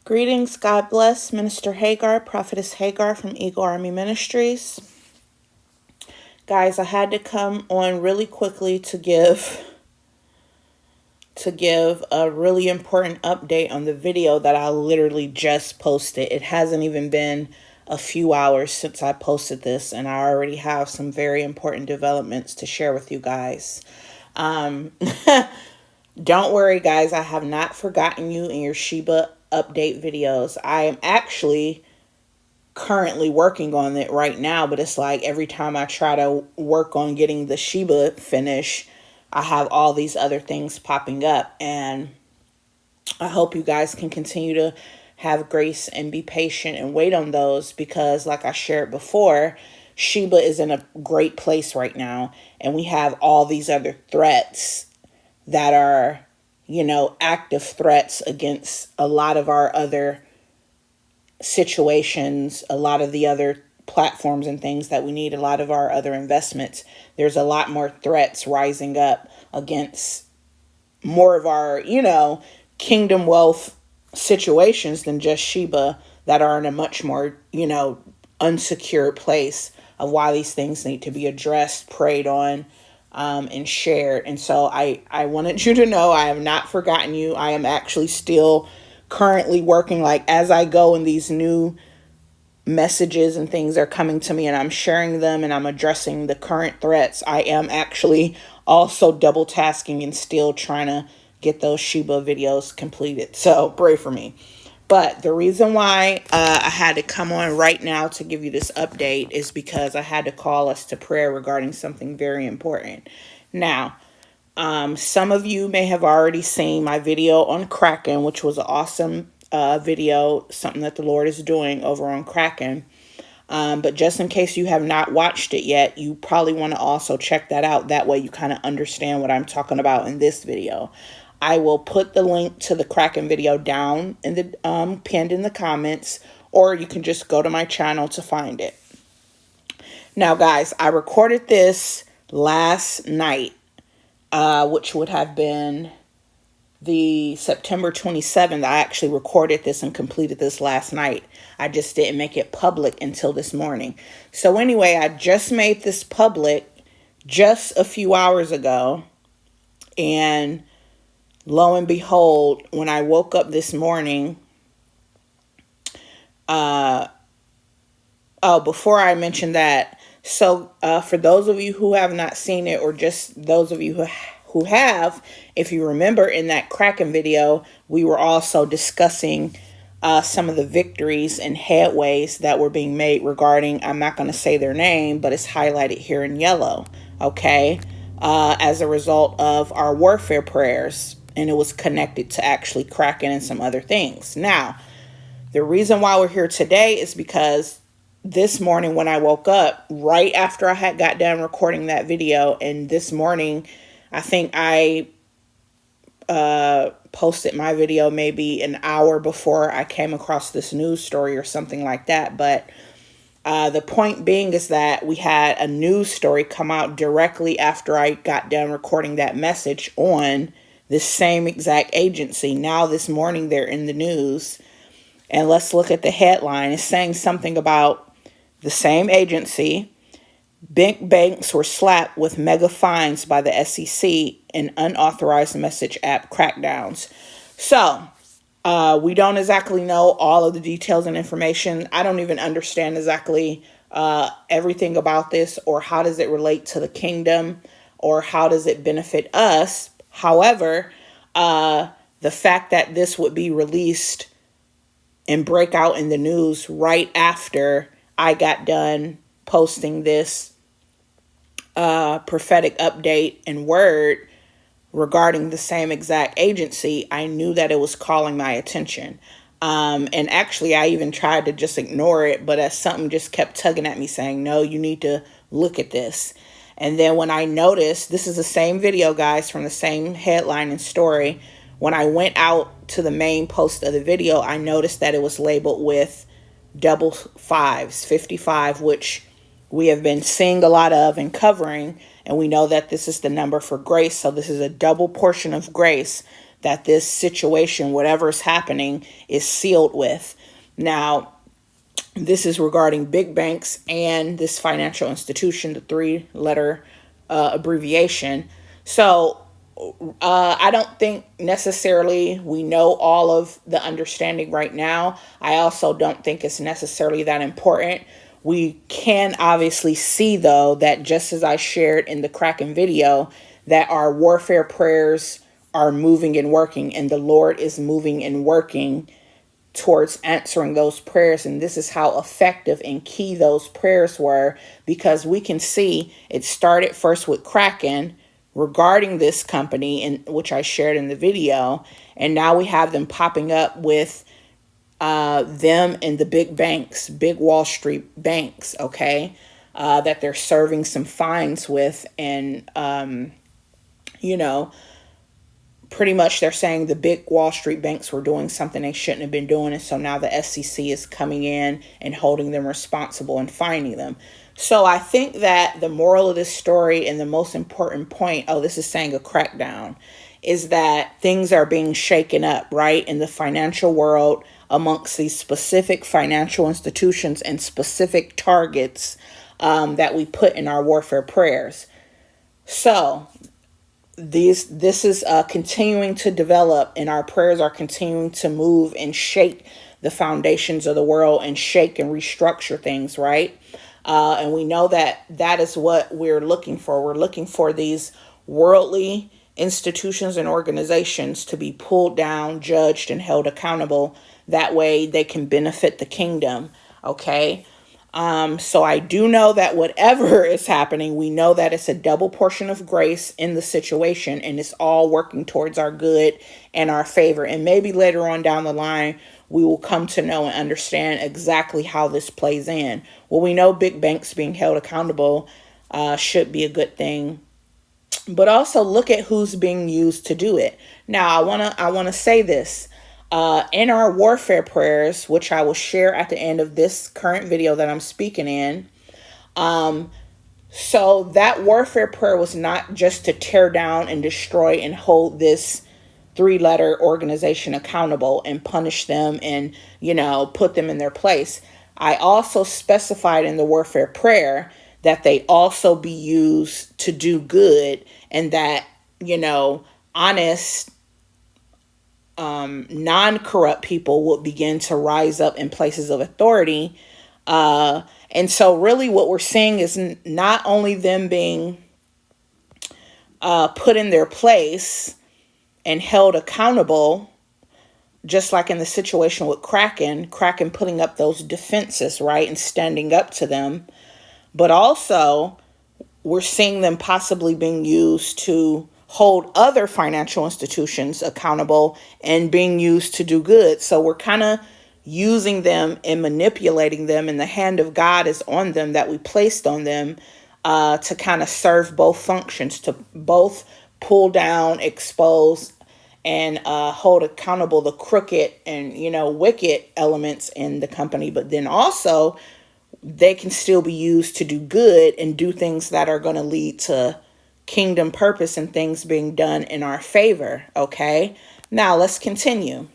Greetings, God bless, Minister Hagar, Prophetess Hagar from Eagle Army Ministries. Guys, I had to come on really quickly to give a really important update on the video that I literally just posted. It hasn't even been a few hours since I posted this, and I already have some very important developments to share with you guys. Don't worry, guys. I have not forgotten you in your Shiba update videos. I am actually currently working on it right now, but it's like every time I try to work on getting the Shiba finished, I have all these other things popping up. And I hope you guys can continue to have grace and be patient and wait on those, because like I shared before, Shiba is in a great place right now, and we have all these other threats that are, active threats against a lot of our other situations, a lot of the other platforms and things that we need, a lot of our other investments. There's a lot more threats rising up against more of our, kingdom wealth situations than just Shiba, that are in a much more, unsecured place of why these things need to be addressed, prayed on, and shared. And so I wanted you to know I have not forgotten you. I am actually still currently working, like as I go, and these new messages and things are coming to me and I'm sharing them and I'm addressing the current threats. I am actually also double tasking and still trying to get those Shiba videos completed. So pray for me. But the reason why I had to come on right now to give you this update is because I had to call us to prayer regarding something very important. Now, some of you may have already seen my video on Kraken, which was an awesome video, something that the Lord is doing over on Kraken. But just in case you have not watched it yet, you probably want to also check that out. That way you kind of understand what I'm talking about in this video. I will put the link to the Kraken video down in the pinned in the comments, or you can just go to my channel to find it. Now, guys, I recorded this last night, which would have been the September 27th. I actually recorded this and completed this last night. I just didn't make it public until this morning. So anyway, I just made this public just a few hours ago, and lo and behold, when I woke up this morning, before I mention that, so for those of you who have not seen it, or just those of you who have, if you remember in that Kraken video, we were also discussing some of the victories and headways that were being made regarding, I'm not going to say their name, but it's highlighted here in yellow, okay, as a result of our warfare prayers. And it was connected to actually Kraken and some other things. Now, the reason why we're here today is because this morning when I woke up, right after I had got done recording that video, and this morning, I think I posted my video maybe an hour before I came across this news story or something like that. But the point being is that we had a news story come out directly after I got done recording that message on this same exact agency. Now this morning they're in the news, and let's look at the headline. It's saying something about the same agency. Big banks were slapped with mega fines by the SEC in unauthorized message app crackdowns. So we don't exactly know all of the details and information. I don't even understand exactly everything about this, or how does it relate to the kingdom, or how does it benefit us. However, the fact that this would be released and break out in the news right after I got done posting this prophetic update and word regarding the same exact agency, I knew that it was calling my attention. And actually, I even tried to just ignore it, but something just kept tugging at me saying, no, you need to look at this. And then when I noticed, this is the same video, guys, from the same headline and story. When I went out to the main post of the video, I noticed that it was labeled with double fives, 55, which we have been seeing a lot of and covering. And we know that this is the number for grace. So this is a double portion of grace that this situation, whatever is happening, is sealed with. Now, this is regarding big banks and this financial institution, the three-letter abbreviation. So I don't think necessarily we know all of the understanding right now. I also don't think it's necessarily that important. We can obviously see, though, that just as I shared in the Kraken video, that our warfare prayers are moving and working, and the Lord is moving and working towards answering those prayers. And this is how effective and key those prayers were, because we can see it started first with Kraken regarding this company, in which I shared in the video, and now we have them popping up with them and the big banks, big Wall Street banks, okay, that they're serving some fines with. And you know, pretty much they're saying the big Wall Street banks were doing something they shouldn't have been doing. And so now the SEC is coming in and holding them responsible and fining them. So I think that the moral of this story and the most important point, oh, this is saying a crackdown, is that things are being shaken up, right, in the financial world amongst these specific financial institutions and specific targets that we put in our warfare prayers. So this is continuing to develop, and our prayers are continuing to move and shake the foundations of the world and shake and restructure things, right? And we know that that is what we're looking for. We're looking for these worldly institutions and organizations to be pulled down, judged, and held accountable. That way they can benefit the kingdom, okay? So I do know that whatever is happening, we know that it's a double portion of grace in the situation, and it's all working towards our good and our favor. And maybe later on down the line, we will come to know and understand exactly how this plays in. Well, we know big banks being held accountable should be a good thing, but also look at who's being used to do it. Now, I wanna say this. In our warfare prayers, which I will share at the end of this current video that I'm speaking in, so that warfare prayer was not just to tear down and destroy and hold this three-letter organization accountable and punish them and, put them in their place. I also specified in the warfare prayer that they also be used to do good, and that, honest, non-corrupt people would begin to rise up in places of authority. And so really what we're seeing is not only them being put in their place and held accountable, just like in the situation with Kraken putting up those defenses, right, and standing up to them, but also we're seeing them possibly being used to hold other financial institutions accountable and being used to do good. So we're kind of using them and manipulating them, and the hand of God is on them that we placed on them to kind of serve both functions, to both pull down, expose, and hold accountable the crooked and, wicked elements in the company. But then also they can still be used to do good and do things that are going to lead to kingdom purpose and things being done in our favor. Okay, now let's continue.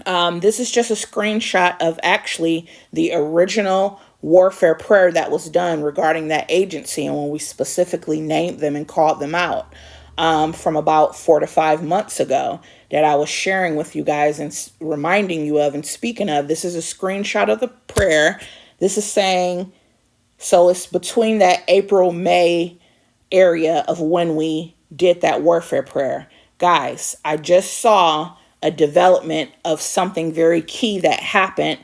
This is just a screenshot of actually the original warfare prayer that was done regarding that agency, and when we specifically named them and called them out from about 4 to 5 months ago, that I was sharing with you guys and reminding you of and speaking of. This is a screenshot of the prayer. This is saying, so it's between that April-May area of when we did that warfare prayer. Guys, I just saw a development of something very key that happened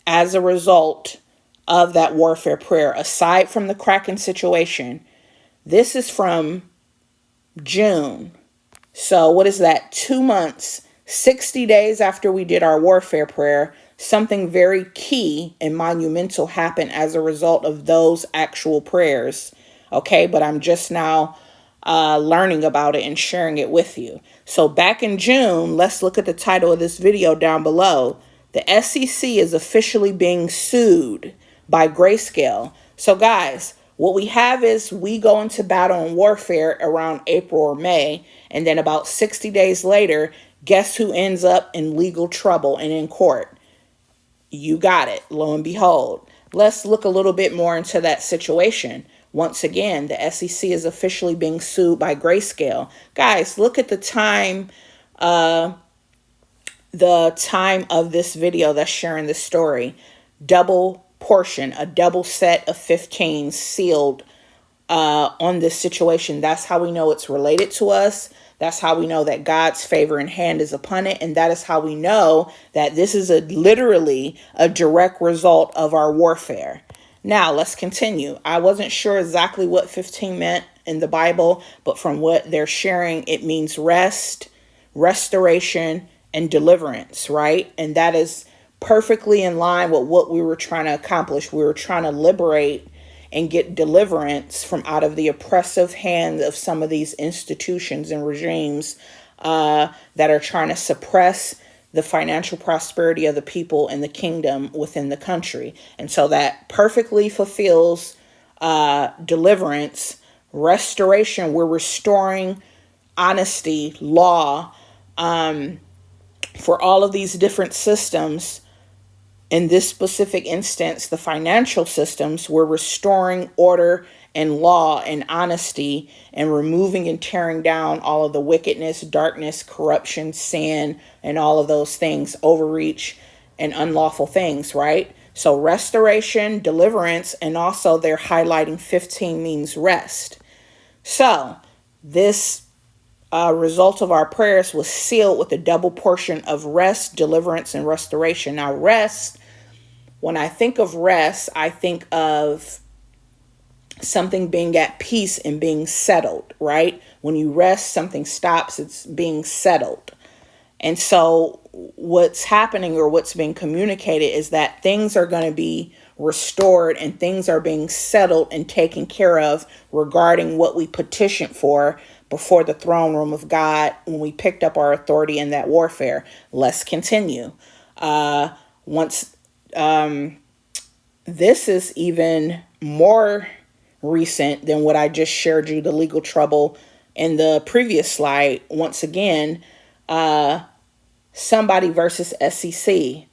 as a result of that warfare prayer. Aside from the Kraken situation, this is from June. So what is that? 2 months, 60 days after we did our warfare prayer, something very key and monumental happened as a result of those actual prayers. Okay, but I'm just now learning about it and sharing it with you. So back in June, let's look at the title of this video down below. The SEC is officially being sued by Grayscale. So guys, What we have is we go into battle and warfare around April or May, and then about 60 days later, guess who ends up in legal trouble and in court? You got it, lo and behold. Let's look a little bit more into that situation. Once again, the SEC is officially being sued by Grayscale. Guys, look at the time of this video that's sharing this story. Double portion, a double set of 15 sealed on this situation. That's how we know it's related to us. That's how we know that God's favor and hand is upon it. And that is how we know that this is literally a direct result of our warfare. Now, let's continue. I wasn't sure exactly what 15 meant in the Bible, but from what they're sharing, it means rest, restoration, and deliverance, right? And that is perfectly in line with what we were trying to accomplish. We were trying to liberate and get deliverance from out of the oppressive hand of some of these institutions and regimes that are trying to suppress the financial prosperity of the people and the kingdom within the country. And so that perfectly fulfills deliverance, restoration. We're restoring honesty, law, for all of these different systems. In this specific instance, the financial systems, we're restoring order and law and honesty and removing and tearing down all of the wickedness, darkness, corruption, sin, and all of those things, overreach and unlawful things, right? So restoration, deliverance, and also they're highlighting 15 means rest. So this result of our prayers was sealed with a double portion of rest, deliverance, and restoration. Now, rest, when I think of rest, I think of something being at peace and being settled, right? When you rest, something stops, it's being settled. And so what's happening or what's being communicated is that things are going to be restored and things are being settled and taken care of regarding what we petitioned for before the throne room of God when we picked up our authority in that warfare. Let's continue. This is even more recent than what I just shared you, the legal trouble in the previous slide. Once again, somebody versus SEC.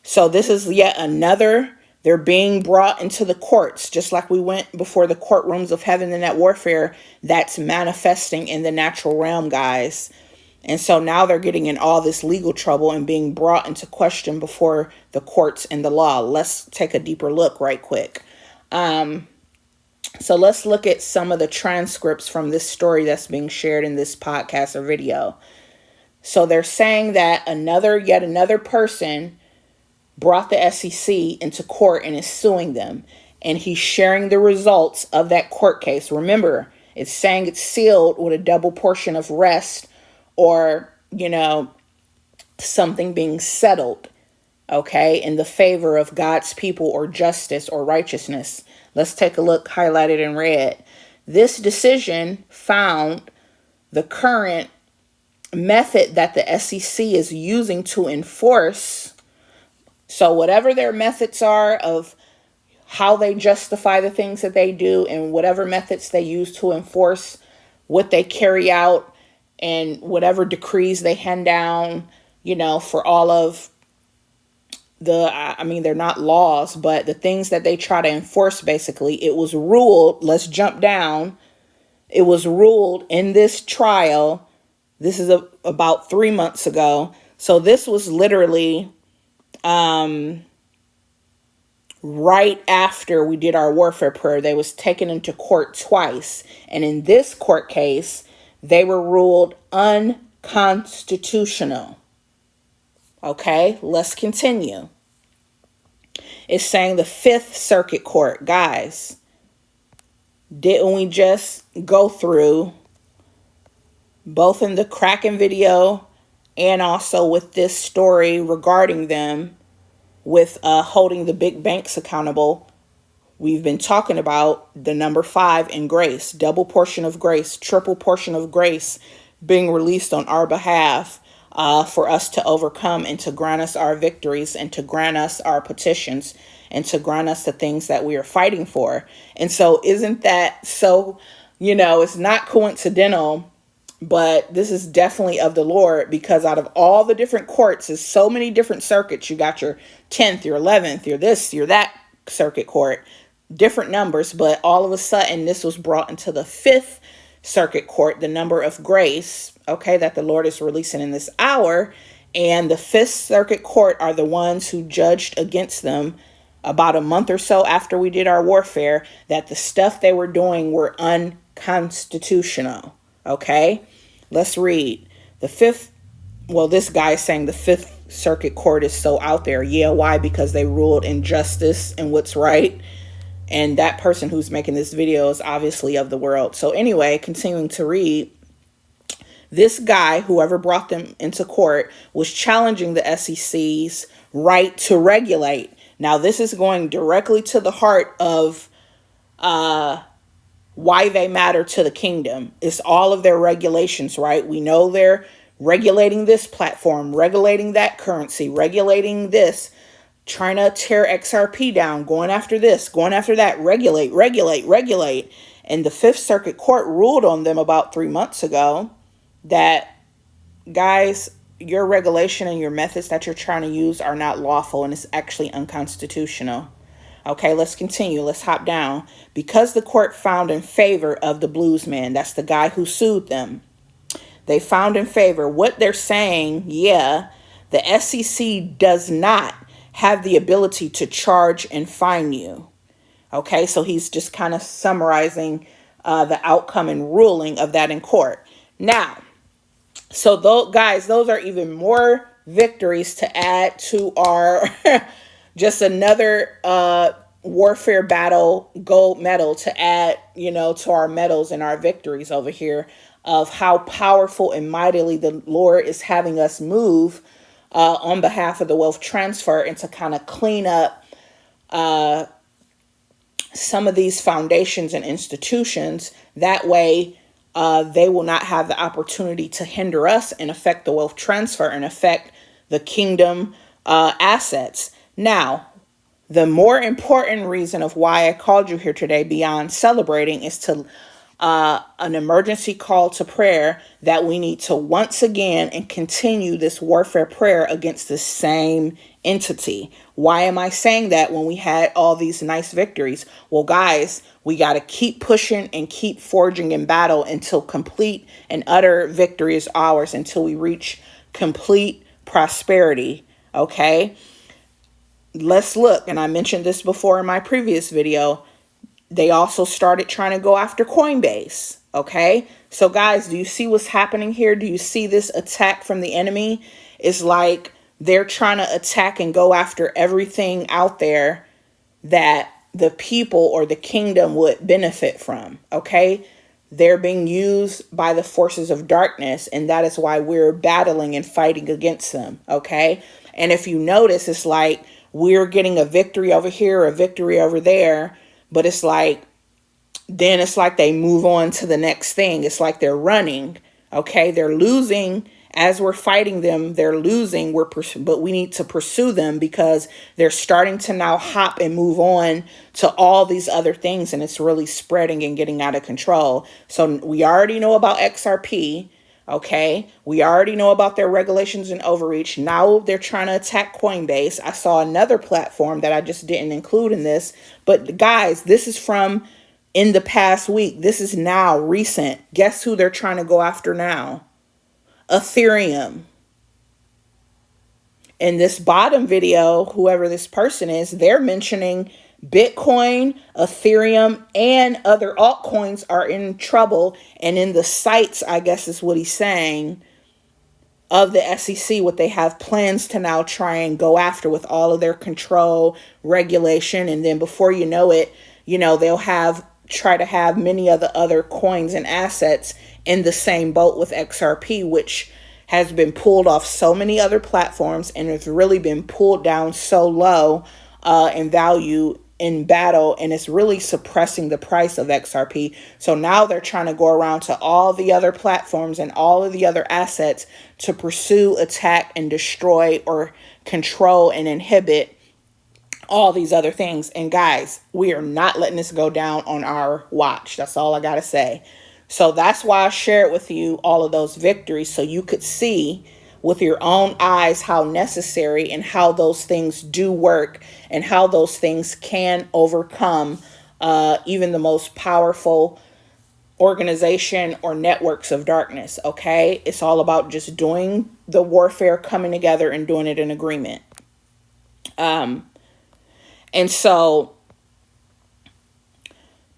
So this is yet another, they're being brought into the courts, just like we went before the courtrooms of heaven in that warfare. That's manifesting in the natural realm, guys. And so now they're getting in all this legal trouble and being brought into question before the courts and the law. Let's take a deeper look right quick. So let's look at some of the transcripts from this story that's being shared in this podcast or video. So they're saying that yet another person brought the SEC into court and is suing them. And he's sharing the results of that court case. Remember, it's saying it's sealed with a double portion of rest or, something being settled, okay, in the favor of God's people or justice or righteousness. Let's take a look, highlighted in red. This decision found the current method that the SEC is using to enforce. So whatever their methods are of how they justify the things that they do and whatever methods they use to enforce what they carry out and whatever decrees they hand down, for all of they're not laws, but the things that they try to enforce, basically, it was ruled, let's jump down. It was ruled in this trial. This is about 3 months ago. So this was literally right after we did our warfare prayer. They was taken into court twice. And in this court case, they were ruled unconstitutional. Okay, let's continue. It's saying the Fifth Circuit Court. Guys, didn't we just go through, both in the Kraken video and also with this story regarding them with holding the big banks accountable? We've been talking about the number 5 in grace, double portion of grace, triple portion of grace being released on our behalf. for us to overcome and to grant us our victories and to grant us our petitions and to grant us the things that we are fighting for. And so isn't that so, it's not coincidental, but this is definitely of the Lord, because out of all the different courts, there's so many different circuits. You got your 10th, your 11th, your this, your that circuit court, different numbers, but all of a sudden this was brought into the 5th circuit court, the number of grace, okay, that the Lord is releasing in this hour. And the 5th circuit court are the ones who judged against them about a month or so after we did our warfare, that the stuff they were doing were unconstitutional. Okay, let's read the 5th. Well, this guy is saying the 5th circuit court is so out there. Yeah, why? Because they ruled injustice and what's right. And that person who's making this video is obviously of the world. So anyway, continuing to read, this guy, whoever brought them into court, was challenging the SEC's right to regulate. Now, this is going directly to the heart of why they matter to the kingdom. It's all of their regulations, right? We know they're regulating this platform, regulating that currency, regulating this, trying to tear XRP down, going after this, going after that, regulate. And the 5th Circuit Court ruled on them about 3 months ago that, guys, your regulation and your methods that you're trying to use are not lawful, and it's actually unconstitutional. Okay, let's continue. Let's hop down. Because the court found in favor of the bluesman, that's the guy who sued them. They found in favor. What they're saying, yeah, the SEC does not have the ability to charge and fine you. Okay, so he's just kind of summarizing the outcome and ruling of that in court. Now, so guys, those are even more victories to add to our just another warfare battle gold medal to add, to our medals and our victories over here of how powerful and mightily the Lord is having us move on behalf of the wealth transfer, and to kind of clean up some of these foundations and institutions. That way, they will not have the opportunity to hinder us and affect the wealth transfer and affect the kingdom assets. Now, the more important reason of why I called you here today, beyond celebrating, is to an emergency call to prayer that we need to once again and continue this warfare prayer against the same entity. Why am I saying that when we had all these nice victories? Well, guys, we got to keep pushing and keep forging in battle until complete and utter victory is ours, until we reach complete prosperity. Okay, let's look. And I mentioned this before in my previous video. They also started trying to go after Coinbase. Okay, so guys, do you see what's happening here? Do you see this attack from the enemy? It's like they're trying to attack and go after everything out there that the people or the kingdom would benefit from. Okay, they're being used by the forces of darkness, and that is why we're battling and fighting against them. Okay, and if you notice, it's like we're getting a victory over here, a victory over there. But it's like, then it's like they move on to the next thing. It's like they're running. Okay, they're losing as we're fighting them. They're losing. But we need to pursue them because they're starting to now hop and move on to all these other things, and it's really spreading and getting out of control. So we already know about XRP. Okay, we already know about their regulations and overreach. Now they're trying to attack Coinbase. I saw another platform that I just didn't include in this. But guys, this is from in the past week. This is now recent. Guess who they're trying to go after now? Ethereum. In this bottom video, whoever this person is, they're mentioning Bitcoin, Ethereum, and other altcoins are in trouble. And in the sights, I guess is what he's saying, of the SEC, what they have plans to now try and go after with all of their control, regulation. And then before you know it, they'll try to have many of the other coins and assets in the same boat with XRP, which has been pulled off so many other platforms and has really been pulled down so low in value in battle, and it's really suppressing the price of XRP. So now they're trying to go around to all the other platforms and all of the other assets to pursue, attack, and destroy or control and inhibit all these other things. And guys, we are not letting this go down on our watch. That's all I got to say. So that's why I shared with you all of those victories, so you could see with your own eyes how necessary and how those things do work and how those things can overcome even the most powerful organization or networks of darkness. Okay, it's all about just doing the warfare, coming together and doing it in agreement. And so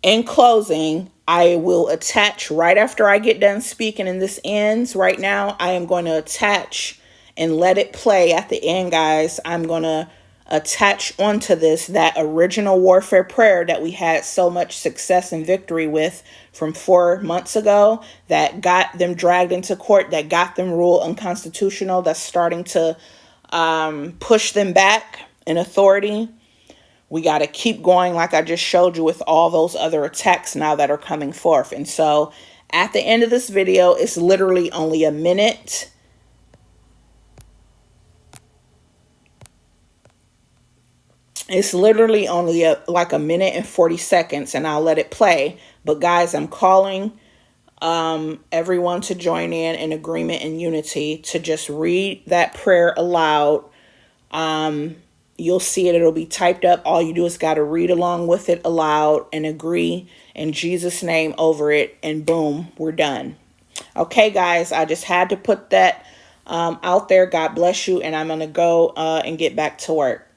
in closing, I will attach right after I get done speaking and this ends. Right now, I am going to attach and let it play at the end, guys. I'm going to attach onto this that original warfare prayer that we had so much success and victory with from 4 months ago, that got them dragged into court, that got them ruled unconstitutional, that's starting to push them back in authority. We got to keep going, like I just showed you, with all those other attacks now that are coming forth. And so at the end of this video, it's literally only a minute. It's literally only like a minute and 40 seconds, and I'll let it play. But guys, I'm calling everyone to join in agreement and unity to just read that prayer aloud. You'll see it. It'll be typed up. All you do is got to read along with it aloud and agree in Jesus' name over it. And boom, we're done. Okay, guys, I just had to put that out there. God bless you. And I'm going to go and get back to work.